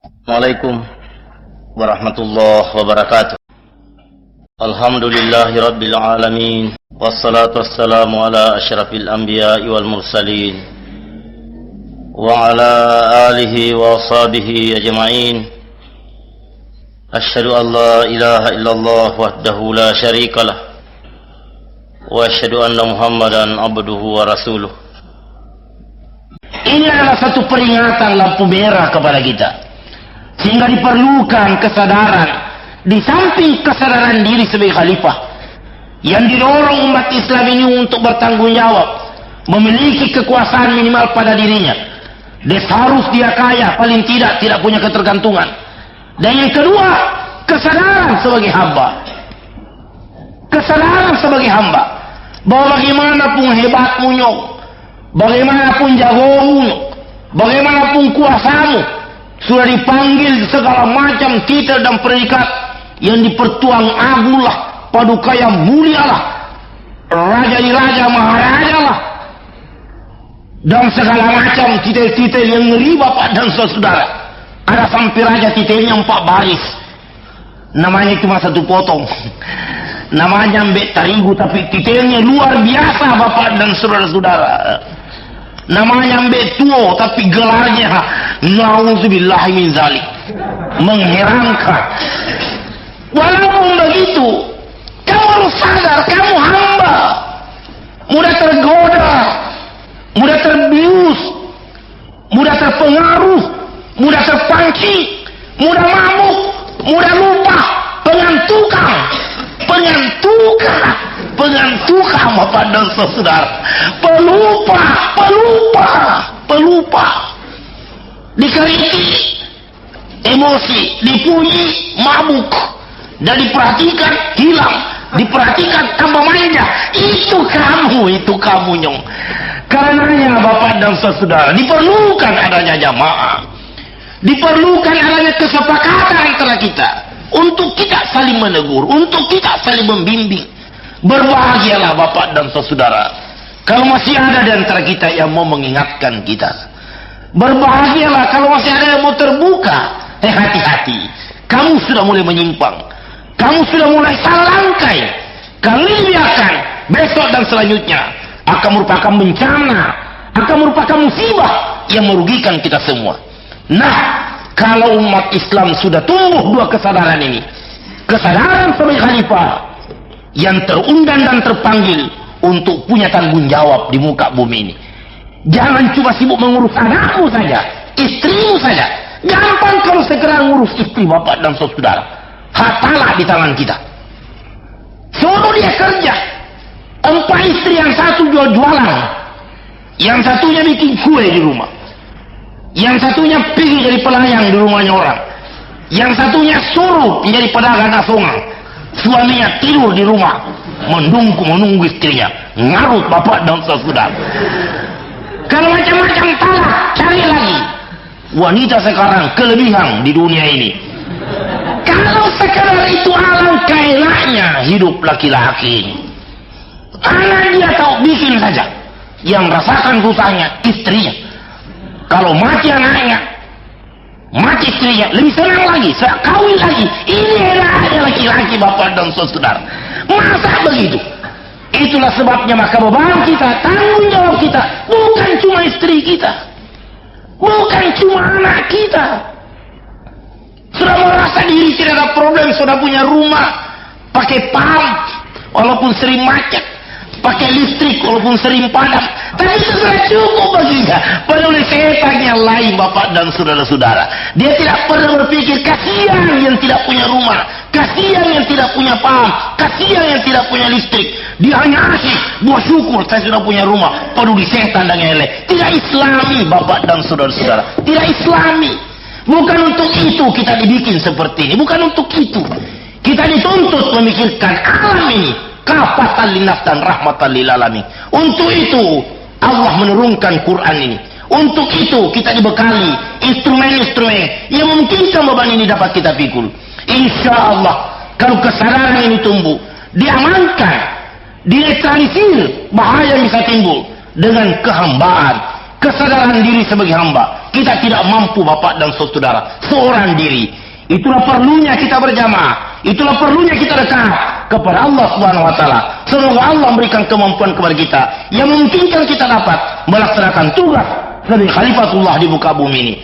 Assalamualaikum warahmatullahi wabarakatuh. Alhamdulillahi rabbil alamin. Wassalatu wassalamu ala asyrafil anbiya'i wal mursalin wa ala alihi wa sahbihi ajma'in. Asyhadu an la ilaha illallah wahdahu la syarikalah wa asyhadu anna Muhammadan abduhu wa rasuluh. Ini adalah satu peringatan lampu merah kepada kita, sehingga diperlukan kesadaran di samping kesadaran diri sebagai khalifah yang didorong umat Islam ini untuk bertanggung jawab, memiliki kekuasaan minimal pada dirinya. Harus dia kaya, paling tidak punya ketergantungan. Dan yang kedua, kesadaran sebagai hamba. Kesadaran sebagai hamba bahwa bagaimanapun hebatmu nyok, bagaimanapun jagomu nyok, bagaimanapun kuasamu, sudah dipanggil segala macam titel dan predikat yang dipertuang agunglah, padukaya mulialah, raja di raja, maharaja lah, dan segala macam titel-titel yang ngeri bapak dan saudara. Ada sampai raja titelnya 4 baris, namanya cuma 1 potong. Namanya mbek tarigu tapi titelnya luar biasa bapak dan saudara-saudara. Namanya mbek tuo tapi gelarnya na'udzubillahi min zalik, mengherankan. Walaupun begitu, kamu harus sadar kamu hamba, mudah tergoda, mudah terbius, mudah terpengaruh, mudah terpancing, mudah mabuk, mudah lupa, pengantukan bapak dan saudara, pelupa, dikritik, emosi, dipuji, mabuk, dan diperhatikan hilang, diperhatikan tambah mainnya. Itu kamu nyong. Karenanya bapak dan saudara, diperlukan adanya jamaah, diperlukan adanya kesepakatan antara kita untuk kita saling menegur, untuk kita saling membimbing. Berbahagialah bapak dan saudara kalau masih ada di antara kita yang mau mengingatkan kita. Berbahagialah kalau masih ada yang mau terbuka. Hati-hati, kamu sudah mulai menyimpang, kamu sudah mulai salah langkai. Kalau dibiarkan, besok dan selanjutnya akan merupakan bencana, akan merupakan musibah yang merugikan kita semua. Nah, kalau umat Islam sudah tumbuh 2 kesadaran ini, kesadaran sebagai khalifah yang terundang dan terpanggil untuk punya tanggung jawab di muka bumi ini. Jangan cuma sibuk mengurus anakmu saja, istrimu saja. Gampang kalau segera ngurus istri bapak dan saudara. Hartalah di tangan kita. Suruh dia kerja. 4 istri, yang satu jual-jualan, yang satunya bikin kue di rumah, yang satunya pergi jadi pelayan di rumahnya orang, yang satunya suruh menjadi pedagang asongan, suaminya tidur di rumah menunggu istrinya, ngarut bapak dan saudara. Kalau macam-macam talak, cari lagi. Wanita sekarang kelebihan di dunia ini. Kalau sekedar itu alangkah enaknya hidup laki-laki. Anak dia tahu bikin saja, yang rasakan susahnya istrinya. Kalau mati anaknya, mati istrinya, lebih senang lagi, kawin lagi. Ini enaknya laki-laki bapak dan saudara. Masa begitu? Itulah sebabnya maka beban kita, tanggung jawab kita bukan cuma istri kita, bukan cuma anak kita. Sudah merasa diri tidak ada problem, sudah punya rumah, pakai pump walaupun sering macet, pakai listrik walaupun sering padam, tapi itu sudah cukup baginya. Padahal setannya lain bapak dan saudara-saudara. Dia tidak pernah berpikir kasihan yang tidak punya rumah, kasihan yang tidak punya paham, kasihan yang tidak punya listrik. Dia hanya asyik buat syukur saya sudah punya rumah. Peduli setan dan elek. Tidak islami bapak dan saudara-saudara, tidak islami. Bukan untuk itu kita dibikin seperti ini, bukan untuk itu kita dituntut memikirkan alam ini kafatan linnas dan rahmatan lil alamin. Untuk itu Allah menurunkan Quran ini. Untuk itu kita dibekali instrumen-instrumen yang memungkinkan beban ini dapat kita pikul. Insya Allah kalau kesadaran ini tumbuh, diamankan, dinetralisir bahaya yang bisa timbul dengan kehambaan, kesadaran diri sebagai hamba. Kita tidak mampu bapak dan saudara, seorang diri. Itulah perlunya kita berjamaah. Itulah perlunya kita dekat kepada Allah Subhanahu wa taala. Semoga Allah memberikan kemampuan kepada kita yang memungkinkan kita dapat melaksanakan tugas sebagai khalifatullah di muka bumi ini.